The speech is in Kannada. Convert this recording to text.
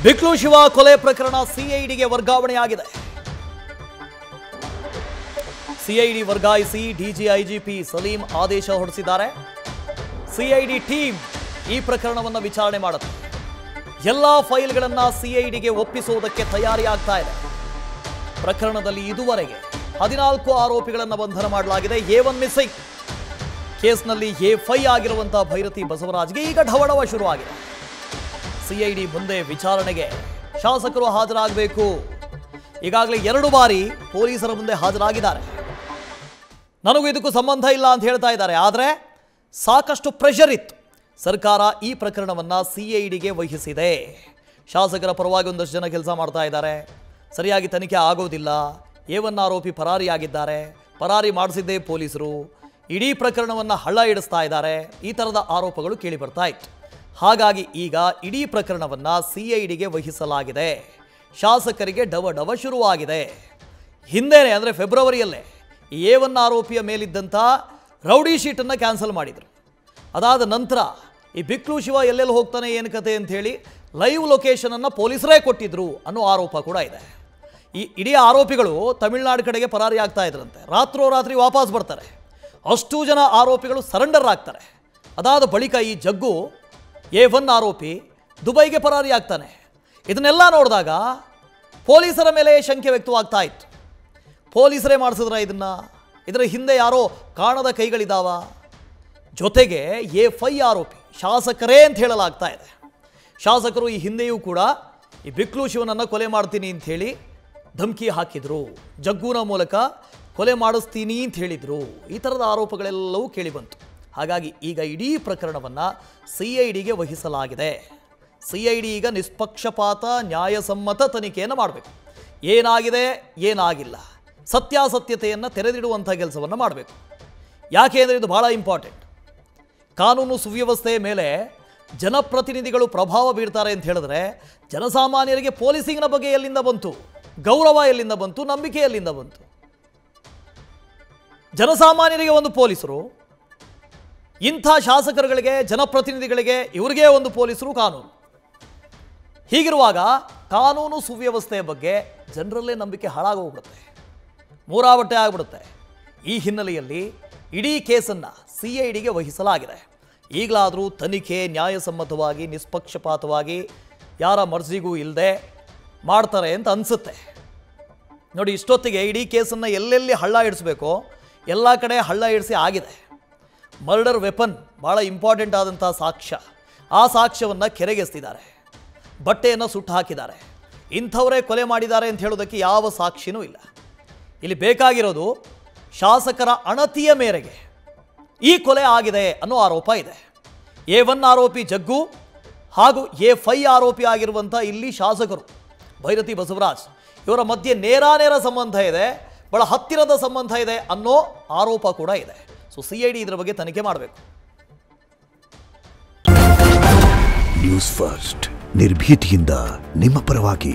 ಬಿಕ್ಲು ಶಿವ ಕೊಲೆ ಪ್ರಕರಣ ಸಿಐಡಿಗೆ ವರ್ಗಾವಣೆಯಾಗಿದೆ. ಸಿಐಡಿ ವರ್ಗಾಯಿಸಿ ಡಿಜಿಐಜಿಪಿ ಸಲೀಂ ಆದೇಶ ಹೊರಡಿಸಿದ್ದಾರೆ. ಸಿಐಡಿ ಟೀಮ್ ಈ ಪ್ರಕರಣವನ್ನು ವಿಚಾರಣೆ ಮಾಡುತ್ತೆ. ಎಲ್ಲಾ ಫೈಲ್ಗಳನ್ನು ಸಿಐಡಿಗೆ ಒಪ್ಪಿಸುವುದಕ್ಕೆ ತಯಾರಿ ಆಗ್ತಾ ಇದೆ. ಪ್ರಕರಣದಲ್ಲಿ ಇದುವರೆಗೆ 14 ಆರೋಪಿಗಳನ್ನು ಬಂಧನ ಮಾಡಲಾಗಿದೆ. A1 ಮಿಸ್ಸಿಂಗ್ ಕೇಸ್ನಲ್ಲಿ A5 ಆಗಿರುವಂತಹ ಭೈರತಿ ಬಸವರಾಜ್ಗೆ ಈಗ ಢವಢವ ಶುರುವಾಗಿದೆ. ಸಿಐಡಿ ಮುಂದೆ ವಿಚಾರಣೆಗೆ ಶಾಸಕರು ಹಾಜರಾಗಬೇಕು. ಈಗಾಗಲೇ 2 ಬಾರಿ ಪೊಲೀಸರ ಮುಂದೆ ಹಾಜರಾಗಿದ್ದಾರೆ. ನನಗೂ ಇದಕ್ಕೂ ಸಂಬಂಧ ಇಲ್ಲ ಅಂತ ಹೇಳ್ತಾ ಇದ್ದಾರೆ. ಆದರೆ ಸಾಕಷ್ಟು ಪ್ರೆಷರ್ ಇತ್ತು. ಸರ್ಕಾರ ಈ ಪ್ರಕರಣವನ್ನು ಸಿಐಡಿಗೆ ವಹಿಸಿದೆ. ಶಾಸಕರ ಪರವಾಗಿ ಒಂದಷ್ಟು ಜನ ಕೆಲಸ ಮಾಡ್ತಾ ಇದ್ದಾರೆ. ಸರಿಯಾಗಿ ತನಿಖೆ ಆಗೋದಿಲ್ಲ. A1 ಆರೋಪಿ ಪರಾರಿಯಾಗಿದ್ದಾರೆ. ಪರಾರಿ ಮಾಡಿಸಿದ್ದೇ ಪೊಲೀಸರು. ಇಡೀ ಪ್ರಕರಣವನ್ನು ಹಳ್ಳ ಹಿಡಿಸ್ತಾ ಇದ್ದಾರೆ. ಈ ಥರದ ಆರೋಪಗಳು ಕೇಳಿ ಬರ್ತಾ ಇತ್ತು. ಹಾಗಾಗಿ ಈಗ ಇಡೀ ಪ್ರಕರಣವನ್ನು ಸಿಐಡಿಗೆ ವಹಿಸಲಾಗಿದೆ. ಶಾಸಕರಿಗೆ ಡವ ಶುರುವಾಗಿದೆ. ಹಿಂದೆನೇ ಅಂದರೆ ಫೆಬ್ರವರಿಯಲ್ಲೇ A1 ಆರೋಪಿಯ ಮೇಲಿದ್ದಂಥ ರೌಡಿ ಶೀಟನ್ನು ಕ್ಯಾನ್ಸಲ್ ಮಾಡಿದರು. ಅದಾದ ನಂತರ ಈ ಬಿಕ್ಲು ಶಿವ ಎಲ್ಲೆಲ್ಲಿ ಹೋಗ್ತಾನೆ ಏನು ಕತೆ ಅಂಥೇಳಿ ಲೈವ್ ಲೊಕೇಶನನ್ನು ಪೊಲೀಸರೇ ಕೊಟ್ಟಿದ್ರು ಅನ್ನೋ ಆರೋಪ ಕೂಡ ಇದೆ. ಈ ಇಡೀ ಆರೋಪಿಗಳು ತಮಿಳುನಾಡು ಕಡೆಗೆ ಪರಾರಿ ಆಗ್ತಾ ಇದ್ರಂತೆ. ರಾತ್ರೋರಾತ್ರಿ ವಾಪಸ್ ಬರ್ತಾರೆ. ಅಷ್ಟು ಜನ ಆರೋಪಿಗಳು ಸರೆಂಡರ್ ಆಗ್ತಾರೆ. ಅದಾದ ಬಳಿಕ ಈ ಜಗ್ಗು A1 ಆರೋಪಿ ದುಬೈಗೆ ಪರಾರಿ ಆಗ್ತಾನೆ. ಇದನ್ನೆಲ್ಲ ನೋಡಿದಾಗ ಪೊಲೀಸರ ಮೇಲೆ ಶಂಕೆ ವ್ಯಕ್ತವಾಗ್ತಾ ಇತ್ತು. ಪೊಲೀಸರೇ ಮಾಡಿಸಿದ್ರ ಇದರ ಹಿಂದೆ ಯಾರೋ ಕಾಣದ ಕೈಗಳಿದ್ದಾವ? ಜೊತೆಗೆ A5 ಆರೋಪಿ ಶಾಸಕರೇ ಅಂತ ಹೇಳಲಾಗ್ತಾ ಇದೆ. ಶಾಸಕರು ಈ ಹಿಂದೆಯೂ ಕೂಡ ಈ ಬಿಕ್ಲು ಶಿವನನ್ನು ಕೊಲೆ ಮಾಡ್ತೀನಿ ಅಂಥೇಳಿ ಧಮಕಿ ಹಾಕಿದರು. ಜಗ್ಗುನ ಮೂಲಕ ಕೊಲೆ ಮಾಡಿಸ್ತೀನಿ ಅಂತ ಹೇಳಿದರು. ಈ ಥರದ ಆರೋಪಗಳೆಲ್ಲವೂ ಕೇಳಿಬಂತು. ಹಾಗಾಗಿ ಈಗ ಇಡೀ ಪ್ರಕರಣವನ್ನು ಸಿಐಡಿಗೆ ವಹಿಸಲಾಗಿದೆ. ಸಿಐಡಿ ಈಗ ನಿಷ್ಪಕ್ಷಪಾತ ನ್ಯಾಯಸಮ್ಮತ ತನಿಖೆಯನ್ನು ಮಾಡಬೇಕು. ಏನಾಗಿದೆ ಏನಾಗಿಲ್ಲ ಸತ್ಯಾಸತ್ಯತೆಯನ್ನು ತೆರೆದಿಡುವಂಥ ಕೆಲಸವನ್ನು ಮಾಡಬೇಕು. ಯಾಕೆ ಅಂದರೆ ಇದು ಭಾಳ ಇಂಪಾರ್ಟೆಂಟ್. ಕಾನೂನು ಸುವ್ಯವಸ್ಥೆಯ ಮೇಲೆ ಜನಪ್ರತಿನಿಧಿಗಳು ಪ್ರಭಾವ ಬೀರ್ತಾರೆ ಅಂತ ಹೇಳಿದ್ರೆ ಜನಸಾಮಾನ್ಯರಿಗೆ ಪೊಲೀಸಿಂಗ್ನ ಬಗ್ಗೆ ಎಲ್ಲಿಂದ ಬಂತು? ಗೌರವ ಎಲ್ಲಿಂದ ಬಂತು? ನಂಬಿಕೆ ಎಲ್ಲಿಂದ ಬಂತು? ಜನಸಾಮಾನ್ಯರಿಗೆ ಒಂದು ಪೊಲೀಸರು, ಇಂಥ ಶಾಸಕರುಗಳಿಗೆ ಜನಪ್ರತಿನಿಧಿಗಳಿಗೆ ಇವರಿಗೆ ಒಂದು ಪೊಲೀಸರು, ಕಾನೂನು. ಹೀಗಿರುವಾಗ ಕಾನೂನು ಸುವ್ಯವಸ್ಥೆಯ ಬಗ್ಗೆ ಜನರಲ್ಲೇ ನಂಬಿಕೆ ಹಾಳಾಗೋಗ್ಬಿಡುತ್ತೆ, ಮೂರಾವಟ್ಟೆ ಆಗಿಬಿಡುತ್ತೆ. ಈ ಹಿನ್ನೆಲೆಯಲ್ಲಿ ಇಡೀ ಕೇಸನ್ನು ಸಿಐಡಿಗೆ ವಹಿಸಲಾಗಿದೆ. ಈಗಲಾದರೂ ತನಿಖೆ ನ್ಯಾಯಸಮ್ಮತವಾಗಿ ನಿಷ್ಪಕ್ಷಪಾತವಾಗಿ ಯಾರ ಮರ್ಜಿಗೂ ಇಲ್ಲದೆ ಮಾಡ್ತಾರೆ ಅಂತ ಅನಿಸುತ್ತೆ. ನೋಡಿ, ಇಷ್ಟೊತ್ತಿಗೆ ಇಡೀ ಕೇಸನ್ನು ಎಲ್ಲೆಲ್ಲಿ ಹಳ್ಳ ಹಿಡಿಸ್ಬೇಕೋ ಎಲ್ಲ ಕಡೆ ಹಳ್ಳ ಹಿಡಿಸಿ ಆಗಿದೆ. ಮರ್ಡರ್ ವೆಪನ್ ಭಾಳ ಇಂಪಾರ್ಟೆಂಟ್ ಆದಂಥ ಸಾಕ್ಷ್ಯ. ಆ ಸಾಕ್ಷ್ಯವನ್ನು ಕೆರೆಗೆಸ್ತಿದ್ದಾರೆ. ಬಟ್ಟೆಯನ್ನು ಸುಟ್ಟು ಹಾಕಿದ್ದಾರೆ. ಇಂಥವರೇ ಕೊಲೆ ಮಾಡಿದ್ದಾರೆ ಅಂತ ಹೇಳೋದಕ್ಕೆ ಯಾವ ಸಾಕ್ಷಿನೂ ಇಲ್ಲ. ಇಲ್ಲಿ ಬೇಕಾಗಿರೋದು ಶಾಸಕರ ಅಣತಿಯ ಮೇರೆಗೆ ಈ ಕೊಲೆ ಆಗಿದೆ ಅನ್ನೋ ಆರೋಪ ಇದೆ. A1 ಆರೋಪಿ ಜಗ್ಗು ಹಾಗೂ A5 ಆರೋಪಿ ಆಗಿರುವಂಥ ಇಲ್ಲಿ ಶಾಸಕರು ಭೈರತಿ ಬಸವರಾಜ್ ಇವರ ಮಧ್ಯೆ ನೇರಾನೇರ ಸಂಬಂಧ ಇದೆ, ಬಹಳ ಹತ್ತಿರದ ಸಂಬಂಧ ಇದೆ ಅನ್ನೋ ಆರೋಪ ಕೂಡ ಇದೆ. ಸೊ ಸಿಐಡಿ ಇದರ ಬಗ್ಗೆ ತನಿಖೆ ಮಾಡಬೇಕು. ನ್ಯೂಸ್ ಫಸ್ಟ್ ನಿರ್ಭೀತಿಯಿಂದ ನಿಮ್ಮ ಪರವಾಗಿ.